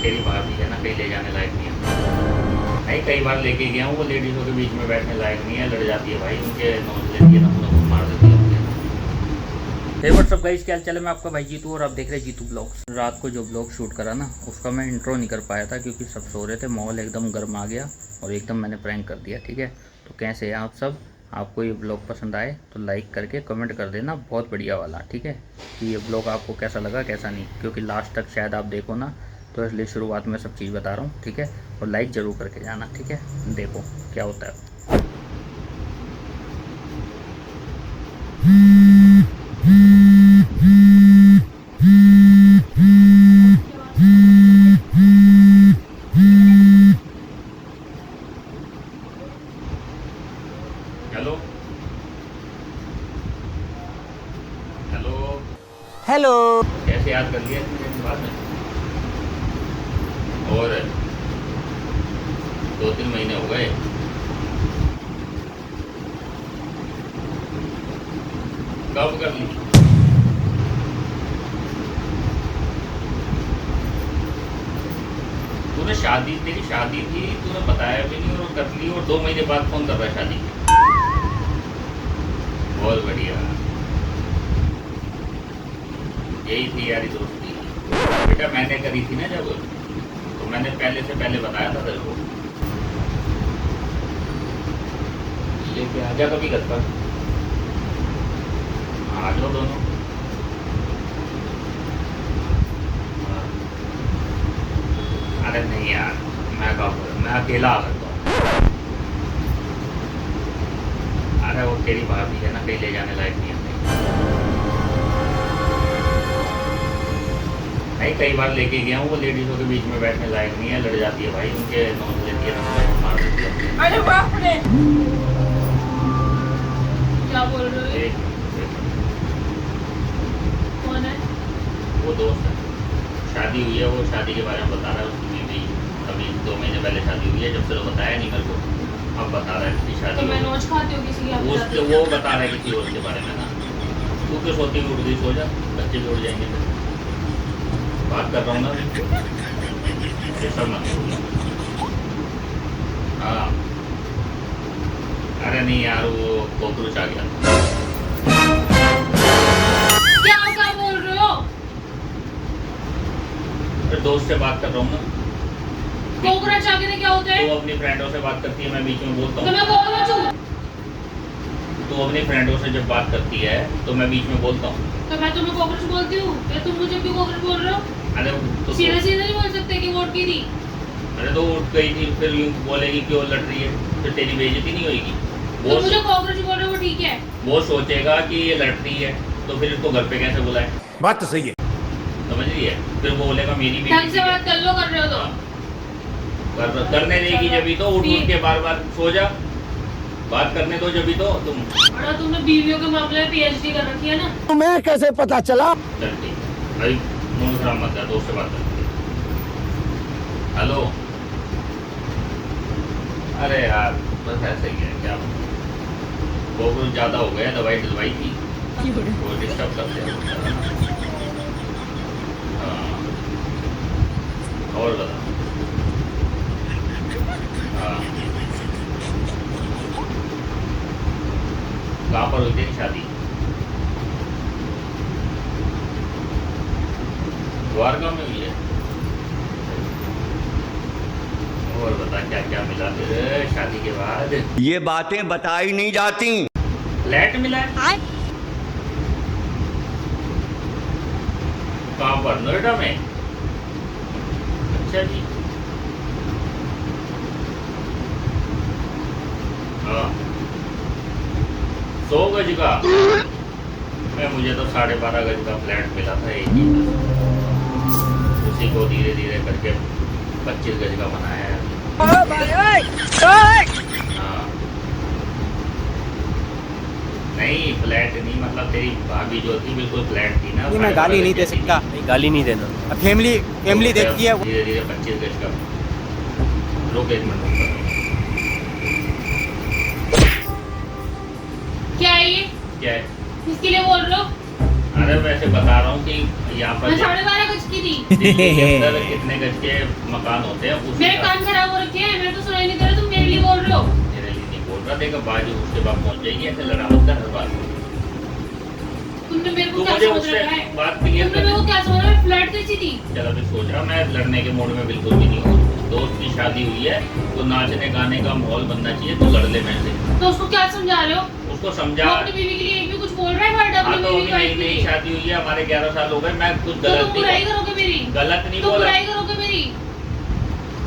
तेरी भाभी है ना, कहीं ले जाने लायक नहीं है। नहीं, कई बार लेके गया हूँ, वो लेडीज़ों के बीच में बैठने लायक नहीं है, लड़ जाती है भाई, उनके नोच लेती है, नमूना मार देती है मुझे। हे व्हाट्सअप गाइस, क्या हाल चाल है? मैं आपका भाई जीतू और आप देख रहे हैं जीतू ब्लॉग्स। रात को जो ब्लॉग शूट करा ना, उसका मैं इंट्रो नहीं कर पाया था क्योंकि सब सो रहे थे, माहौल एकदम गर्म आ गया और एकदम मैंने प्रैंक कर दिया। ठीक है, तो कैसे हैं आप सब? आपको ये ब्लॉग पसंद आए तो लाइक करके कमेंट कर देना, बहुत बढ़िया वाला। ठीक है, कि ये ब्लॉग आपको कैसा लगा कैसा नहीं, क्योंकि लास्ट तक शायद आप देखो ना, तो इसलिए शुरुआत में सब चीज़ बता रहा हूँ। ठीक है, और लाइक ज़रूर करके जाना। ठीक है, देखो क्या होता है। Hello hello hello. कैसे याद कर लिया इतने दिन के बाद में? और 2-3 महीने हो गए। कब कर ली? तूने शादी, तेरी शादी थी, तूने बताया भी नहीं और कर ली, और 2 महीने बाद फोन कर रहा है शादी की। बहुत बढ़िया, यही थी यारी दोस्ती। बेटा मैंने करी थी ना जब, तो मैंने पहले से पहले बताया था तेरे को। लेके आ जा कभी घर पर, आ जाओ दोनों। हाँ। अरे नहीं यार, मैं अकेला आ सकता हूँ। अरे वो तेरी भाभी है ना, कहीं ले जाने लायक नहीं है। नहीं, कई बार लेके गया हूँ, वो लेडीज़ों के बीच में बैठने लायक नहीं है, लड़ जाती है भाई, उनके नोच लेती है, नमूना मार देती है। अरे बाप रे, क्या बोल रहे हो? एक कौन है? वो दोस्त है, शादी हुई है, वो शादी के बारे में बता रहा है। उसकी बीवी अभी 2 महीने पहले शादी हुई है, जब से तो बताया नहीं मेरे को, अब बता रहा है उसकी तो शादी मैं हो नोच खाती हूँ किसी की? आप उसके, वो बता रहा है किसी और के बारे में ना। तू क्यों सोती हुई उठ गई? सो जा, बच्चे भी उड़ जाएंगे। फिर बात कर रहा हूँ ना, ये सब मत बोलो। हाँ, अरे नहीं यार, वो कॉकरोच आ गया। क्या बोल रहे हो? फिर दोस्त से बात कर रहा हूँ ना। कोकरोच आगे क्या होता है? तू अपनी फ्रेंडों से बात करती है, मैं बीच में बोलता तो हूँ। मैं कोकरोच हूँ? तू अपनी फ्रेंडों से जब बात करती है तो मैं बीच में बोलता हूँ। तो मैं तुम्हें कोकरोच बोलती हूँ या तुम मुझे क्यों कोकरोच बोल रहे हो? अरे तो सीधे सीधे नहीं बोल सकते कि वोट की थी। अरे तो उठ गई थी, फिर यूँ बोलेगी क्यों लड़ रही है, फिर तेरी बेइज्जती नहीं होगी? तो मुझे कोकरोच बोल रहे हो, वो ठीक है? वो सोचेगा कि ये लड़ रही है, तो फिर इसको घर पे कैसे बुलाए? बात तो सही है। समझ रही है? फिर वो बोलेगा मेरी ढंग बेइज्जती से है। बात कर लो, कर रहे हो तो। करने देगी जब ही तो, उठ उठ के बार बार सो जा, बात करने दो जब ही तो तुम। अरे तुमने बीवियों के मामले में पीएचडी कर रखी है ना? तुम्हें कैसे पता चला? चल ठीक है भाई, मूड खराब मत कर, दोस्त से बात करते। हेलो, अरे यार बस ऐसे ही है, क्या वो कुछ ज़्यादा हो गया, दवाई दिलवाई थी, वो डिस्टर्ब करते हैं। हाँ, और बता। हाँ, कहाँ पर हुई तेरी शादी? द्वारका में हुई है? और बता क्या क्या मिला तेरे शादी के बाद? ये बातें बताई नहीं जाती। फ्लैट मिला है? कहाँ पर? नोएडा में? अच्छा जी। हाँ, 100 गज का? मैं मुझे तो 12.5 गज का फ्लैट मिला था, एक ही उसी को धीरे धीरे करके 25 गज का बनाया है। हाँ, नहीं फ्लैट नहीं, मतलब तेरी भाभी जो थी बिल्कुल फ्लैट थी ना। ये मैं गाली नहीं दे सकता। गाली नहीं देना। फैमिली देखती है। धीरे धीरे 25 गज का। रुक एक मिनट। क्या है ये? क्या है? किसके लिए बोल रहे हो? अरे वैसे बता रहा हूँ कि यहाँ पर मैं 12.5 गज की थी। दिल्ली के अंदर कितने गज के मकान होते हैं उस मेरे कान खराब हो रखे हैं, मैं तो सुनाई नहीं दे रहा, तुम मेरे लिए बोल रहे हो। मेरे लिए नहीं बोल रहा, देखो बाजू उसके बाद पहुंच जाएगी, ऐसे लड़ा मत कर हर बात। तुमने मेरे तू को क्या मुझे समझ उससे रखा है? बात क्लियर तुमने मेरे को क्या समझ रखा है? फ्लर्ट कैसी थी? चलो मैं सोच रहा, मैं लड़ने के मूड में बिल्कुल भी नहीं हूँ। दोस्त की शादी हुई है तो नाचने गाने का माहौल बनना चाहिए, तो लड़ ले मेरे से। तो उसको क्या समझा रहे हो? उसको वो समझा। अपनी बीवी के लिए एक भी कुछ बोल रहा है? वर्ड हाँ अपनी तो बीवी अभी का नई एक भी नई नहीं। शादी हुई है, हमारे 11 साल हो गए, मैं कुछ तो गलत तुम बुराई नहीं करोगे मेरी? गलत नहीं तुम बोला, बुराई करोगे मेरी?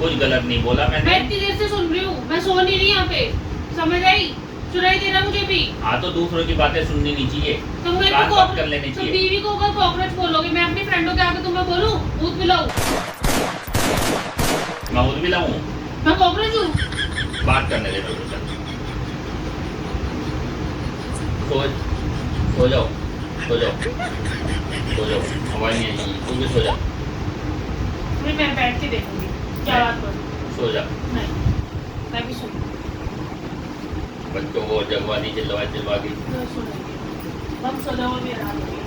कुछ गलत नहीं बोला मैं मैंने। इतनी देर से सुन रही हूँ, मैं सो नहीं रही यहाँ पे, समझ आई? सुनाई दे रहा मुझे भी। हाँ तो दूसरों की बातें सुननी नहीं चाहिए, तो मेरे कान को बंद कर लेने तो चाहिए। बीवी को अगर कॉकरोच बोलोगे, मैं अपनी फ्रेंडों के आगे तुम्हें बोलूँ भूत मिलाऊं? मैं खुद भी लाऊं, मैं कॉकरोच हूँ? बात करने दे मेरे को। सो सो जाओ, सो जाओ, सो जाओ, आवाज नहीं आएगी, तू भी सो जा, मैं बैठ के देखूंगी क्या बात करूँ। सो जा। नहीं, मैं भी सुन बच्चों को जगवानी चिल्लवा चिल्लवा के हम सो जाओ भी रात हो गई।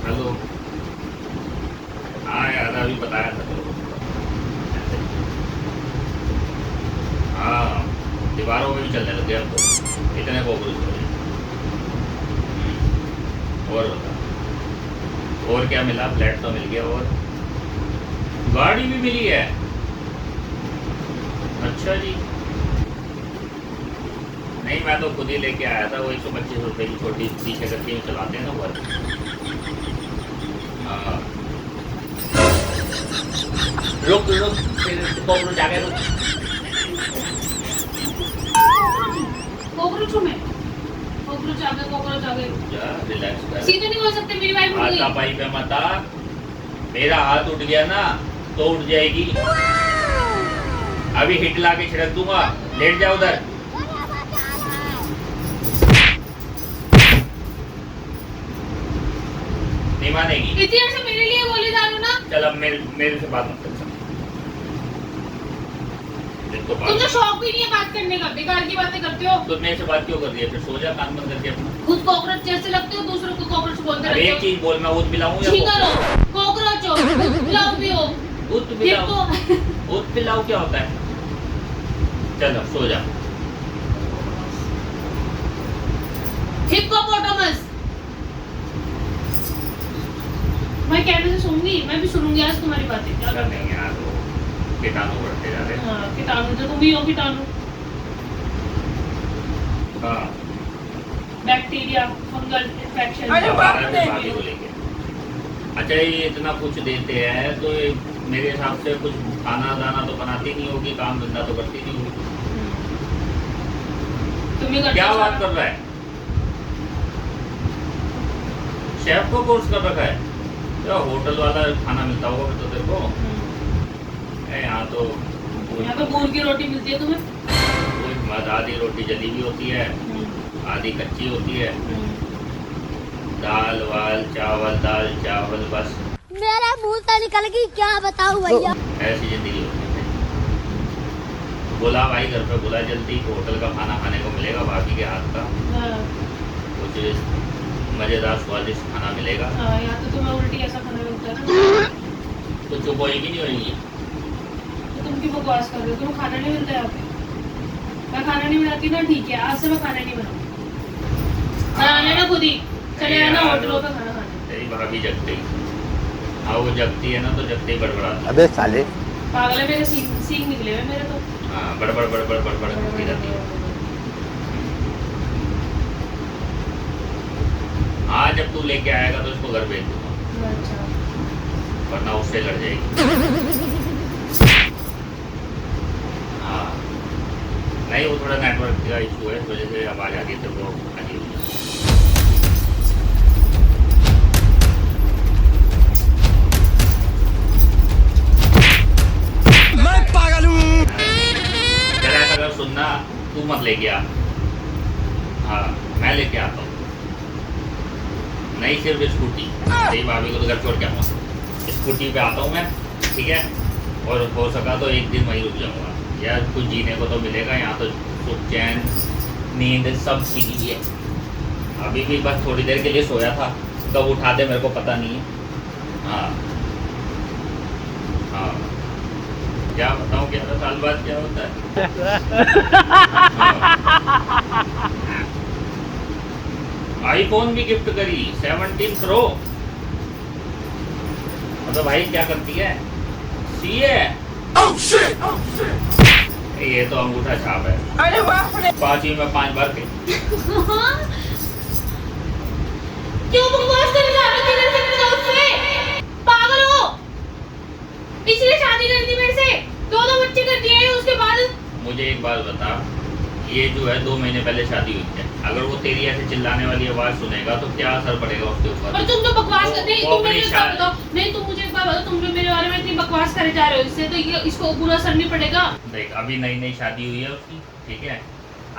हेलो, हाँ यार अभी बताया था तेरे को। हाँ दीवारों में भी चलने लग गया अब तो, इतने कॉकरोच हो गए। और बता, और क्या मिला? फ्लैट तो मिल गया, और गाड़ी भी मिली है। अच्छा जी, नहीं मैं तो खुद ही लेके आया था, वो 125 रुपए की छोटी पीछे करके चलाते हैं ना वो। हाँ रुक रुक, फिर कॉकरोच आ गए, रुक। कॉकरोच हूँ मैं? कॉकरोच आ गए, कॉकरोच आ गए। जा रिलैक्स कर, सीधे नहीं बोल सकते, मेरी वाइफ उठ हाथा गई। पाई पे मत आ। मेरा हाथ उठ गया ना तो उठ जाएगी, अभी हिट ला के छिड़क दूंगा, लेट जा उधर। नहीं मानेगी। इतनी देर से मेरे लिए बोले डालो ना। चल अब मेरे से बात मत कर। तो तुम तो शौक भी नहीं है बात करने का, बेकार की बातें करते हो। तो मेरे से बात क्यों कर रही है? फिर सो जा कान बंद करके अपना। खुद कॉकरोच जैसे लगते हो, दूसरों को कॉकरोच बोलते अब रहते एक हो। चीज बोल, मैं दूध पिलाऊं या ठीक करो, कॉकरोच हो, पिलाओ भी हो। दूध पिलाऊं? दूध पिलाऊं क्या होता है? चल अब सो जा। हिप्पोपोटामस। मैं कहने से सुनूंगी, मैं भी सुनूंगी आज तुम्हारी बातें। क्या चल नहीं यार, वो कीटाणु बढ़ते जा रहे हैं। हाँ, कीटाणु तो तुम ही हो कीटाणु। हाँ बैक्टीरिया, फंगल इन्फेक्शन। भाभी को लेके। अच्छा ये इतना कुछ देते हैं तो ये मेरे हिसाब से कुछ खाना दाना तो बनाती नहीं होगी, काम धंधा तो करती नहीं होगी। तुम ही करते क्या हो बात सारा। कर रहा है? शेफ को कोर्स कर रखा है क्या? होटल वाला खाना मिलता होगा फिर तो तेरे को। यहाँ तो यहाँ तो गुड़ की रोटी मिलती है तुम्हें। आधी रोटी जली भी होती है, आधी कच्ची होती है, दाल वाल चावल, दाल चावल, बस मेरा मुंह से निकल गई, क्या बताऊं भैया। ऐसी जिंदगी होती है। बोला भाई घर पे, बोला जल्दी, होटल का खाना खाने को मिलेगा, भाभी के हाथ का कुछ मजेदार स्वादिष्ट खाना मिलेगा। हाँ, यहाँ तो तुम्हें उल्टी ऐसा खाना मिलता है ना। तो चुप होएगी नहीं होएगी? तो तुम क्यों बकवास कर रहे हो? तुम्हें खाना नहीं मिलता यहाँ पे? मैं खाना नहीं बनाती ना, ठीक है, आज से मैं खाना नहीं बनाऊंगी। बना लेना खुद ही, चले आना होटलों पे खाना खाने। तेरी भाभी जगती, हाँ वो जगती है ना तो जगते ही बड़बड़ाती है। अबे साले पागल है, मेरे सींग निकले हुए मेरे तो। हाँ बड़बड़ बड़बड़ बड़बड़ करती रहती है। हाँ जब तू लेके आएगा तो इसको घर भेज दूंगा, अच्छा, वरना उससे लड़ जाएगी। हाँ नहीं, वो थोड़ा नेटवर्क का इशू है, इस वजह से आवाज आती है तो वो अजीब है। मैं पागल हूँ। चल ऐसा कर, सुनना, तू मत लेके आ, हाँ मैं लेके आता हूँ। नहीं सिर्फ स्कूटी, तेरी भाभी को तो घर छोड़ के आऊँगा, स्कूटी पे आता हूँ मैं, ठीक है। और हो सका तो एक दिन वहीं रुक जाऊँगा, यार कुछ जीने को तो मिलेगा। यहाँ तो सुख चैन नींद सब सीखी है। अभी भी बस थोड़ी देर के लिए सोया था, कब उठा दे मेरे को पता नहीं है। हाँ हाँ, क्या बताऊँ 11 साल बाद क्या होता है। आईफोन भी गिफ्ट करी 17 प्रो। मतलब भाई क्या करती है, सीए। ये तो अंगूठा छाप है। अरे बाप रे, 5वीं में 5 बार के। क्यों बकवास कर रहे हो? किधर से बताओ उससे? पागल हो? पिछले शादी कर दी मेरे से, 2 बच्चे कर दिए उसके बाद। मुझे एक बात बता, ये जो है 2 महीने पहले शादी हुई है, अगर वो तेरी ऐसे चिल्लाने वाली आवाज सुनेगा तो क्या असर पड़ेगा उसके ऊपर? और तुम तो बकवास वो- कर रहे वो तुम अपनी मेरे को बताओ, नहीं तुम मुझे एक बात बताओ, तुम जो मेरे बारे में इतनी बकवास करे जा रहे हो, इससे तो ये इसको बुरा असर नहीं पड़ेगा। देख अभी नई नई शादी हुई है उसकी, ठीक है,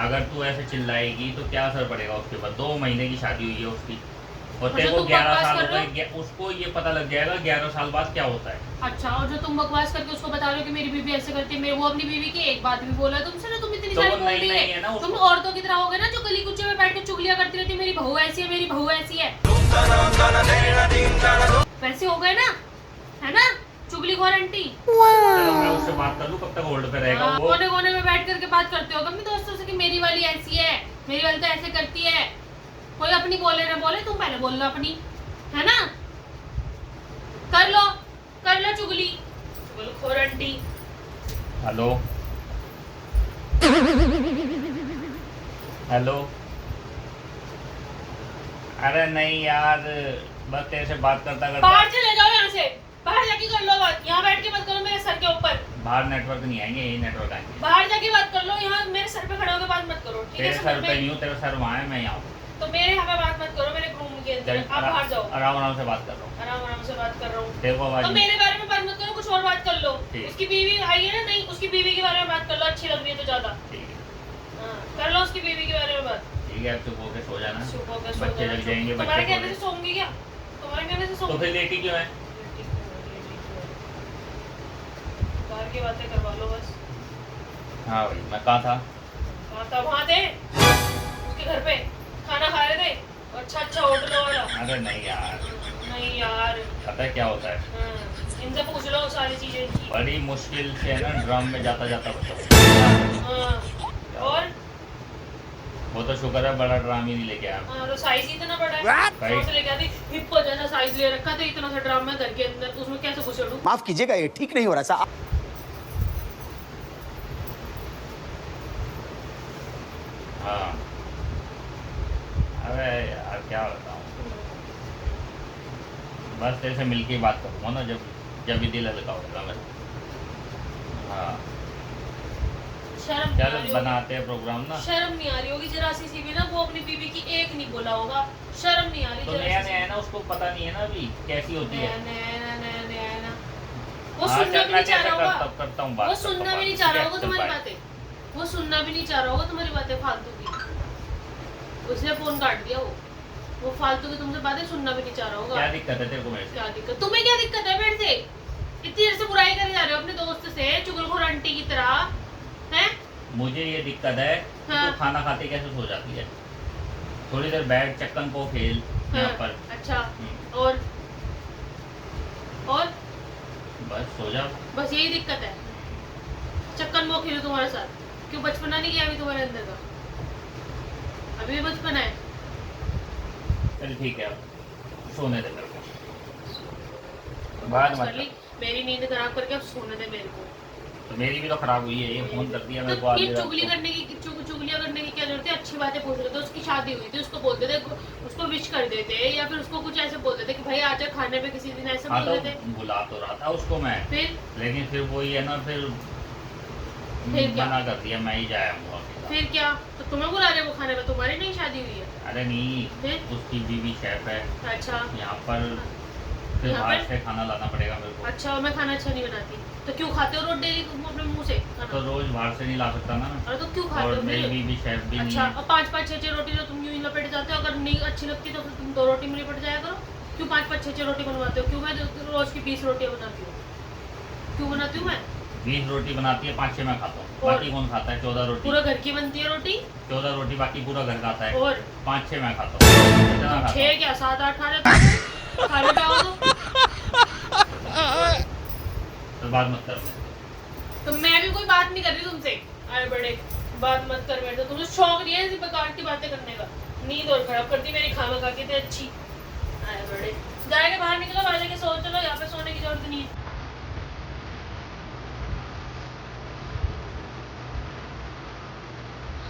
अगर तू ऐसे चिल्लाएगी तो क्या असर पड़ेगा उसके ऊपर? 2 महीने की शादी हुई है उसकी, और और तेरे जो को तुम 11 बकवास साल कर हो रहे गए, उसको ये पता लग जाएगा 11 साल बाद क्या होता है। अच्छा, और जो तुम बकवास करके उसको बता रहे हो कि मेरी बीवी ऐसे करती है, मेरे वो अपनी बीवी की एक बात भी बोला है तुमसे ना, तुम इतनी तो सारी वो बोल नई रही नई है ना है। उसको। तुम औरतों की तरह हो गए ना, जो गली कुचे में बैठ के चुगलियां करती रहती है, मेरी बहू ऐसी है, मेरी बहू ऐसी है। वैसे हो गए ना, है ना, चुगली खोर आंटी। चलो मैं उससे बात कर लूं, कब तक होल्ड पे रहेगा वो? कोने कोने में बैठ करके बात करते हो अपने दोस्तों से कि मेरी वाली ऐसी है, मेरी वाली तो ऐसे करती है। कोई अपनी बोले ना बोले, तुम पहले बोल लो अपनी, है ना। कर लो चुगली, चुगलखोर आंटी। हेलो हेलो, अरे नहीं यार, बस तेरे से बात करता करता बाहर चले जाओ यहाँ से, बाहर जाके कर लो बात, यहाँ बैठ के मत करो मेरे सर के ऊपर। बाहर नेटवर्क नहीं आएंगे, यही नेटवर्क आएंगे। बाहर जाके बात कर लो, यहाँ मेरे सर पे खड़े होकर बात मत करो, ठीक है? तेरे समझ सर पे में? नहीं हूँ, तेरा सर वहाँ है, मैं यहाँ हूँ। तो मेरे यहाँ पे बात मत करो, मेरे रूम के अंदर। आप बाहर जाओ। आराम आराम से बात कर रहा हूँ, आराम से बात कर रहा हूँ। तेरे को आवाज तो नहीं- मेरे बारे में बात मत करो, कुछ और बात कर लो। ठीक। उसकी बीवी आई है ना, नहीं उसकी बीवी के बारे में बात कर लो, अच्छी लग रही है तो ज्यादा। ठीक है, हाँ, कर लो उसकी बीवी के बारे में बात। ठीक है, अब चुप होके सो जाना, चुप होकर सो बच्चे जाना, जग जाएंगे, तुम्हारे बच्चे कहने से सोऊंगी क्या? तुम्हारे कहने से तो सोऊंगी? फिर लेटी क्यों है? बाहर की बातें करवा लो बस। हाँ भाई, मैं कहाँ था? हाँ तब वहाँ थे उसके घर पे खाना खा रहे थे, अच्छा होटल वाला। अरे नहीं यार, नहीं यार, पता है क्या होता है, हाँ, इनसे पूछ लो सारी चीजें इनकी। बड़ी मुश्किल से ना ड्रम में जाता जाता बचा। हाँ, और वो तो शुक्र है बड़ा ड्राम ही नहीं लेके आया। हाँ, तो साइज ही इतना बड़ा है। भाई। 100 से लेके आती हिप्पो जैसा साइज ले रखा था, इतना सा ड्राम में घर के अंदर, उसमें कैसे घुसेड़ूं? माफ कीजिएगा, ये ठीक नहीं हो रहा साहब। हाँ, अरे यार क्या बताऊँ, बस तेरे से मिलके ही बात करूँगा ना, जब भी दिल हल्का होगा मेरा। हाँ शर्म नहीं आ चल रही होगी? बनाते हैं प्रोग्राम ना। शर्म नहीं आ रही होगी जरा सी भी ना, वो अपनी बीवी की एक नहीं बोला होगा, शर्म नहीं आ रही तो जरा नया सी नया है ना, उसको पता नहीं है ना अभी कैसी होती है। नया। वो हाँ, सुनना चल, भी मैं नहीं चाह रहा तेरे से होगा, करता हूँ बात, वो करता हूँ सुनना भी बात। नहीं चाह रहा होगा चल, तुम्हारी बाय। बातें, वो सुनना भी नहीं चाह रहा होगा तुम्हारी बातें फालतू की, उसने फोन काट दिया। वो फालतू की तुमसे बातें सुनना भी नहीं चाह रहा होगा। क्या दिक्कत है तेरे को मेरे से? क्या दिक्कत, तुम्हें क्या दिक्कत है मेरे से? इतनी देर से बुराई करे जा रहे हो अपने दोस्त से, चुगलखोर आंटी की तरह, हैं? मुझे ये दिक्कत है कि हाँ। तू खाना खाते कैसे सो जाती है? थोड़ी देर बैठ, चक्कन को खेल यहाँ हाँ, पर, अच्छा, और बस सो जा। बस यही दिक्कत है? चक्कर में खेलो तुम्हारे साथ, क्यों बचपना नहीं गया अभी तुम्हारे अंदर का? अभी भी बचपना है? चल ठीक है, अब सोने दे मेरे को, बाद बस मत कर ली, मेरी नींद खराब करके अब सोने दे मेरे को। तो मेरी भी तो खराब हुई है, ये फोन कर दिया मेरे को तो आधी ये रात चुगली को। करने की चुगलियां करने की क्या जरूरत है? अच्छी बातें पूछ रहे थे, उसकी शादी हुई थी, उसको बोलते थे, उसको विश कर देते, या फिर उसको कुछ ऐसे बोलते थे कि भाई आजा खाने पे किसी दिन, ऐसे हाँ बोल तो देते। बुला तो रहा था उसको मैं, फिर लेकिन फिर वही है ना, फिर क्या? मना कर दिया, मैं ही जाया हूँ अकेला। फिर क्या? तो तुम्हें बुला रहे वो खाने पे, तुम्हारी नहीं शादी हुई है? अरे नहीं, फिर? उसकी बीवी शेफ है अच्छा यहाँ पर, फिर यहाँ बाहर पर? से खाना लाना पड़ेगा मेरे को। अच्छा, और मैं खाना अच्छा नहीं बनाती, तो क्यों खाते हो रोज डेली तुम अपने मुंह से तो खाना? रोज बाहर से नहीं ला सकता ना, अरे तो क्यों खाते और हो मेरी फिर? बीवी शेफ भी नहीं अच्छा, है। और 5-5 6-6 रोटी जो तुम यूं ही लपेट जाते हो, अगर नहीं अच्छी लगती तो फिर तुम 2 रोटी में निपट जाया करो। क्यों 5-5 6-6 रोटी बनवाते हो? क्यों मैं रोज की 20 रोटियां बनाती हूँ? क्यों बनाती हूँ मैं? 20 रोटी बनाती है, 5-6 मैं खाता हूँ। और? बाकी कौन खाता है? 14 रोटी। पूरा घर की बनती है रोटी 14 रोटी बाकी पूरा घर खाता है। और 5-6 मैं खाता हूँ। इतना खाता हूँ। 6 क्या 7-8 खा लेते हो? खा लेते हो तो बात मत कर। तो मैं भी कोई बात नहीं कर रही तुमसे। अरे बड़े बात मत कर मेरे से। तुझे शौक नहीं है ऐसी प्रकार की बातें करने का। नींद और खराब करती मेरी खाना खा के थे अच्छी। अरे बड़े जाके बाहर निकलो, बाहर जाके सो चलो, यहाँ पे सोने की जरूरत नहीं है।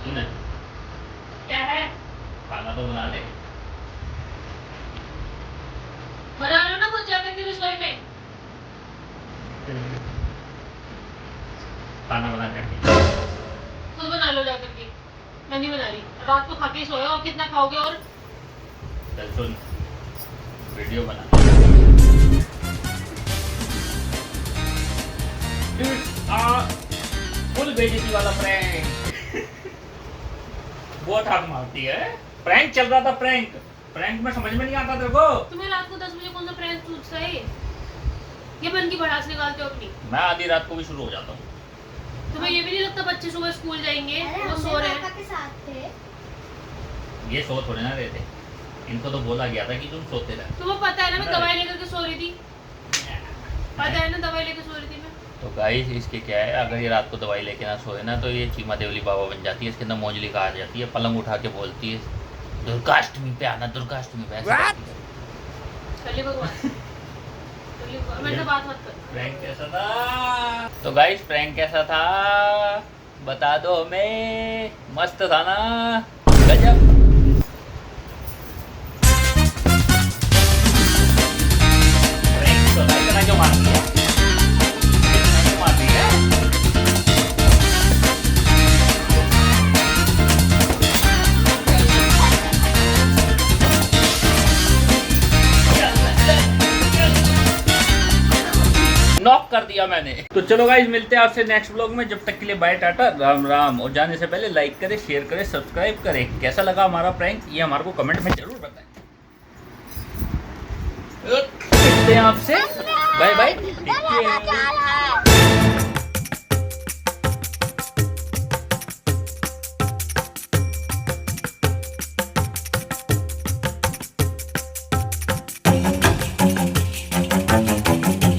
सुने, क्या है? खाना तो बना ले। बना लो ना कुछ जाकर के रसोई में। खाना बना के खुद बना लो जाकर के। मैं नहीं बना रही। रात को खा के सोए और कितना खाओगे? और चल सुन, वीडियो बना। फुल बेइज्जती वाला प्रैंक। बहुत हाथ मारती है। प्रैंक चल रहा था, प्रैंक में समझ में नहीं आता तेरे को। तुम्हें रात को 10 बजे कौन सा प्रैंक सूझता है? ये मन की भड़ास निकालते हो अपनी। मैं आधी रात को भी शुरू हो जाता हूँ। तुम्हें ये भी नहीं लगता बच्चे सुबह स्कूल जाएंगे, वो सो रहे हैं? के साथ थे। ये सो थोड़े ना रहे थे, इनको तो बोला गया था कि तुम सोते रहे। तुम्हें पता है ना मैं दवाई लेकर के सो रही थी। पता है ना दवाई लेकर सो रही थी मैं। तो गाइस इसके क्या है, अगर ये रात को दवाई लेके ना सोए ना तो ये चीमा देवली बाबा बन जाती है। इसके अंदर मोजली कहा जाती है। पलंग उठा के बोलती है दुर्गाष्टमी पे आना, दुर्गाष्टमी पे। ऐसे करती है। कली भगवान मेरे से बात मत कर। प्रैंक कैसा था? तो गाइस प्रैंक कैसा था बता दो हमें। मस्त था ना? गजब। प्रैंक तो था, इतना क्यों मार दिया? इतना क्यों मार दिया? नॉक कर दिया मैंने। तो चलो गाइस मिलते हैं आपसे नेक्स्ट ब्लॉग में। जब तक के लिए बाय टाटा, राम राम। और जाने से पहले लाइक करें, शेयर करें, सब्सक्राइब करें। कैसा लगा हमारा प्रैंक ये हमारे को कमेंट में जरूर बताएं। मिलते हैं आपसे। Bye bye.